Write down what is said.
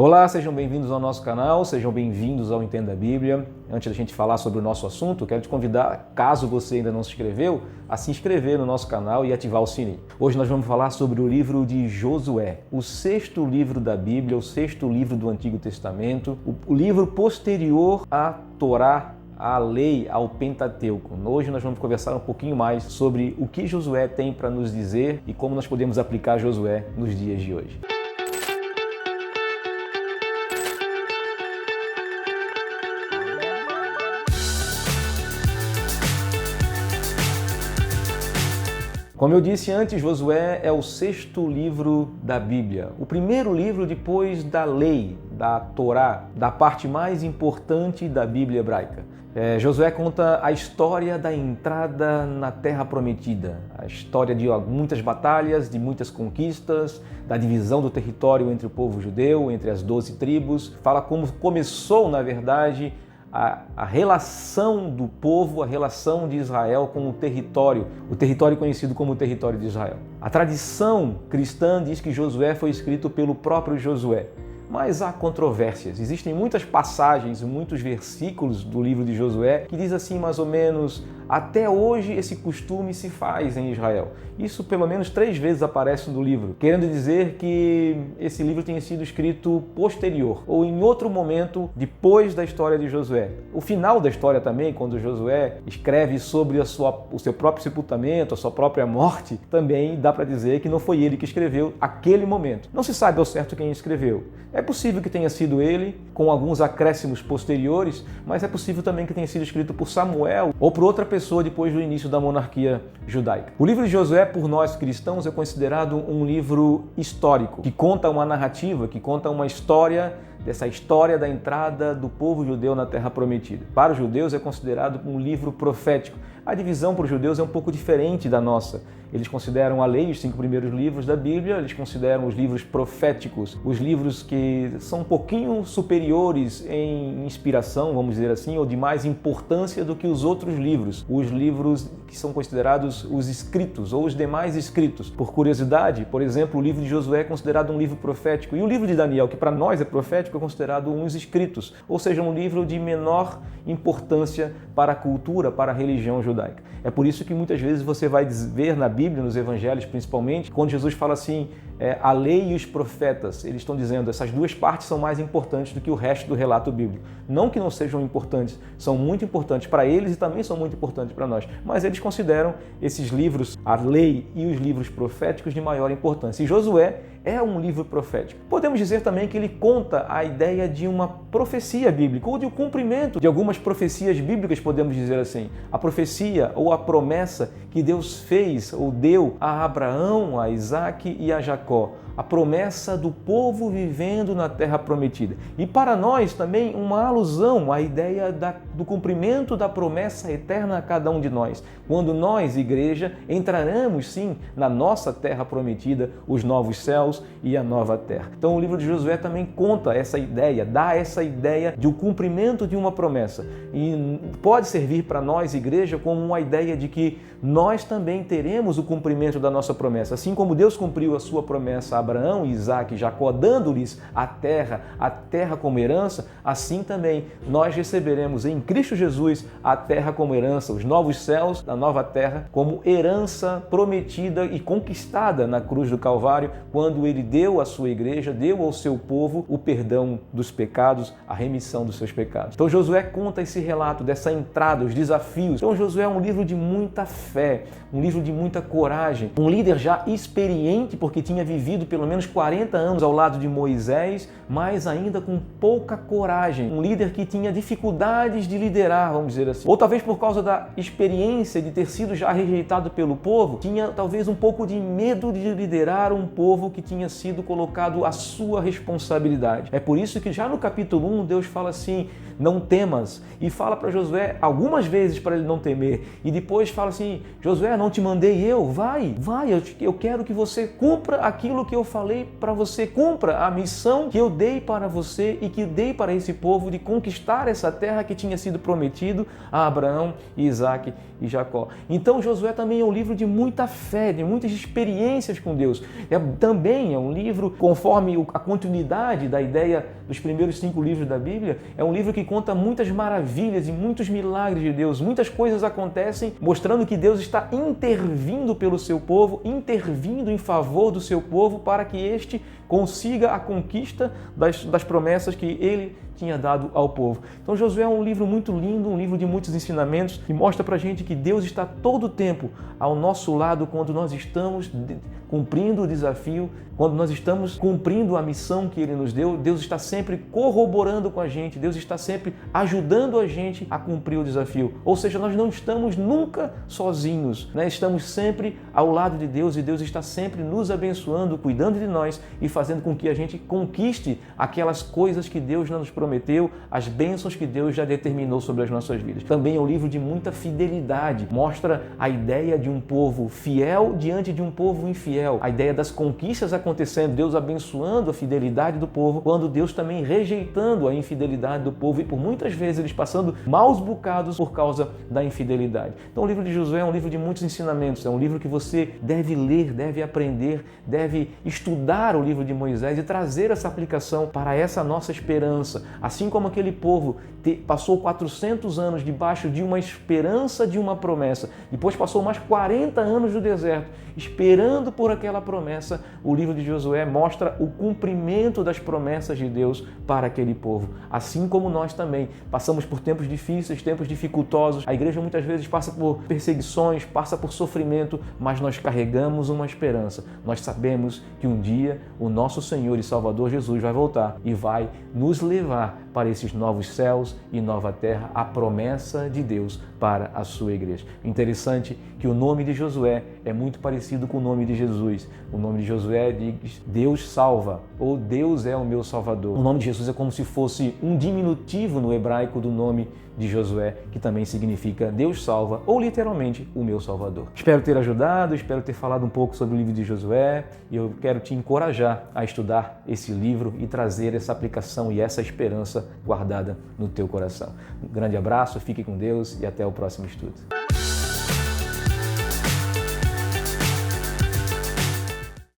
Olá, sejam bem-vindos ao nosso canal, sejam bem-vindos ao Entenda a Bíblia. Antes da gente falar sobre o nosso assunto, quero te convidar, caso você ainda não se inscreveu, a se inscrever no nosso canal e ativar o sininho. Hoje nós vamos falar sobre o livro de Josué, o sexto livro da Bíblia, o sexto livro do Antigo Testamento, o livro posterior à Torá, à lei, ao Pentateuco. Hoje nós vamos conversar um pouquinho mais sobre o que Josué tem para nos dizer e como nós podemos aplicar Josué nos dias de hoje. Como eu disse antes, Josué é o sexto livro da Bíblia, o primeiro livro depois da lei, da Torá, da parte mais importante da Bíblia hebraica. Josué conta a história da entrada na Terra Prometida, a história de muitas batalhas, de muitas conquistas, da divisão do território entre o povo judeu, entre as 12 tribos. Fala como começou, na verdade, a relação do povo, a relação de Israel com o território conhecido como o território de Israel. A tradição cristã diz que Josué foi escrito pelo próprio Josué, mas há controvérsias. Existem muitas passagens, muitos versículos do livro de Josué que diz assim mais ou menos: até hoje esse costume se faz em Israel. Isso pelo menos 3 vezes aparece no livro, querendo dizer que esse livro tenha sido escrito posterior ou em outro momento depois da história de Josué. O final da história também, quando Josué escreve sobre o seu próprio sepultamento, a sua própria morte, também dá para dizer que não foi ele que escreveu aquele momento. Não se sabe ao certo quem escreveu. É possível que tenha sido ele, com alguns acréscimos posteriores, mas é possível também que tenha sido escrito por Samuel ou por outra pessoa depois do início da monarquia judaica. O livro de Josué, por nós cristãos, é considerado um livro histórico, que conta uma narrativa, que conta uma história, dessa história da entrada do povo judeu na Terra Prometida. Para os judeus é considerado um livro profético. A divisão para os judeus é um pouco diferente da nossa. Eles consideram a lei, os 5 primeiros livros da Bíblia, eles consideram os livros proféticos, os livros que são um pouquinho superiores em inspiração, vamos dizer assim, ou de mais importância do que os outros livros, os livros que são considerados os escritos ou os demais escritos. Por curiosidade, por exemplo, o livro de Josué é considerado um livro profético e o livro de Daniel, que para nós é profético, é considerado uns escritos, ou seja, um livro de menor importância para a cultura, para a religião judaica. É por isso que muitas vezes você vai ver na Bíblia, nos evangelhos principalmente, quando Jesus fala assim, a lei e os profetas, eles estão dizendo essas 2 partes são mais importantes do que o resto do relato bíblico. Não que não sejam importantes, são muito importantes para eles e também são muito importantes para nós, mas eles consideram esses livros, a lei e os livros proféticos, de maior importância. E Josué é um livro profético. Podemos dizer também que ele conta a ideia de uma profecia bíblica, ou de um cumprimento de algumas profecias bíblicas, podemos dizer assim. A profecia ou a promessa que Deus fez ou deu a Abraão, a Isaac e a Jacó. A promessa do povo vivendo na Terra Prometida. E para nós também uma alusão à ideia do cumprimento da promessa eterna a cada um de nós. Quando nós, igreja, entraremos sim na nossa Terra Prometida, os novos céus e a nova terra. Então o livro de Josué também conta essa ideia, dá essa ideia de o cumprimento de uma promessa. E pode servir para nós, igreja, como uma ideia de que nós também teremos o cumprimento da nossa promessa. Assim como Deus cumpriu a sua promessa a Abraão, Isaac e Jacó, dando-lhes a terra como herança, assim também nós receberemos em Cristo Jesus a terra como herança, os novos céus, a nova terra, como herança prometida e conquistada na cruz do Calvário, quando Ele deu à sua igreja, deu ao seu povo o perdão dos pecados, a remissão dos seus pecados. Então Josué conta esse relato dessa entrada, os desafios. Então Josué é um livro de muita fé, um livro de muita coragem, um líder já experiente, porque tinha vivido pelo menos 40 anos ao lado de Moisés, mas ainda com pouca coragem. Um líder que tinha dificuldades de liderar, vamos dizer assim. Ou talvez por causa da experiência de ter sido já rejeitado pelo povo, tinha talvez um pouco de medo de liderar um povo que tinha sido colocado à sua responsabilidade. É por isso que já no capítulo 1 Deus fala assim: não temas, e fala para Josué algumas vezes para ele não temer, e depois fala assim: Josué, não te mandei eu? Vai, eu quero que você cumpra aquilo que eu eu falei para você, cumpra a missão que eu dei para você e que dei para esse povo de conquistar essa terra que tinha sido prometido a Abraão, Isaque e Jacó. Então Josué também é um livro de muita fé, de muitas experiências com Deus. Também é um livro, conforme a continuidade da ideia dos primeiros 5 livros da Bíblia, é um livro que conta muitas maravilhas e muitos milagres de Deus. Muitas coisas acontecem mostrando que Deus está intervindo pelo seu povo, intervindo em favor do seu povo para que este consiga a conquista das promessas que ele tinha dado ao povo. Então Josué é um livro muito lindo, um livro de muitos ensinamentos que mostra pra gente que Deus está todo o tempo ao nosso lado quando nós estamos cumprindo o desafio, quando nós estamos cumprindo a missão que Ele nos deu. Deus está sempre corroborando com a gente, Deus está sempre ajudando a gente a cumprir o desafio. Ou seja, nós não estamos nunca sozinhos, né? Estamos sempre ao lado de Deus e Deus está sempre nos abençoando, cuidando de nós e fazendo com que a gente conquiste aquelas coisas que Deus não nos prometeu, as bênçãos que Deus já determinou sobre as nossas vidas. Também é um livro de muita fidelidade, mostra a ideia de um povo fiel diante de um povo infiel, a ideia das conquistas acontecendo, Deus abençoando a fidelidade do povo, quando Deus também rejeitando a infidelidade do povo e por muitas vezes eles passando maus bocados por causa da infidelidade. Então o livro de Josué é um livro de muitos ensinamentos, é um livro que você deve ler, deve aprender, deve estudar o livro de Moisés e trazer essa aplicação para essa nossa esperança. Assim como aquele povo passou 400 anos debaixo de uma esperança de uma promessa, depois passou mais 40 anos no deserto, esperando por aquela promessa, o livro de Josué mostra o cumprimento das promessas de Deus para aquele povo. Assim como nós também passamos por tempos difíceis, tempos dificultosos, a igreja muitas vezes passa por perseguições, passa por sofrimento, mas nós carregamos uma esperança. Nós sabemos que um dia o nosso Senhor e Salvador Jesus vai voltar e vai nos levar para esses novos céus e nova terra, a promessa de Deus para a sua igreja. Interessante que o nome de Josué é muito parecido com o nome de Jesus. O nome de Josué diz Deus salva, ou Deus é o meu Salvador. O nome de Jesus é como se fosse um diminutivo no hebraico do nome de Josué, que também significa Deus salva, ou literalmente o meu Salvador. Espero ter ajudado, espero ter falado um pouco sobre o livro de Josué e eu quero te encorajar a estudar esse livro e trazer essa aplicação e essa esperança guardada no teu coração. Um grande abraço, fique com Deus e até o próximo estudo.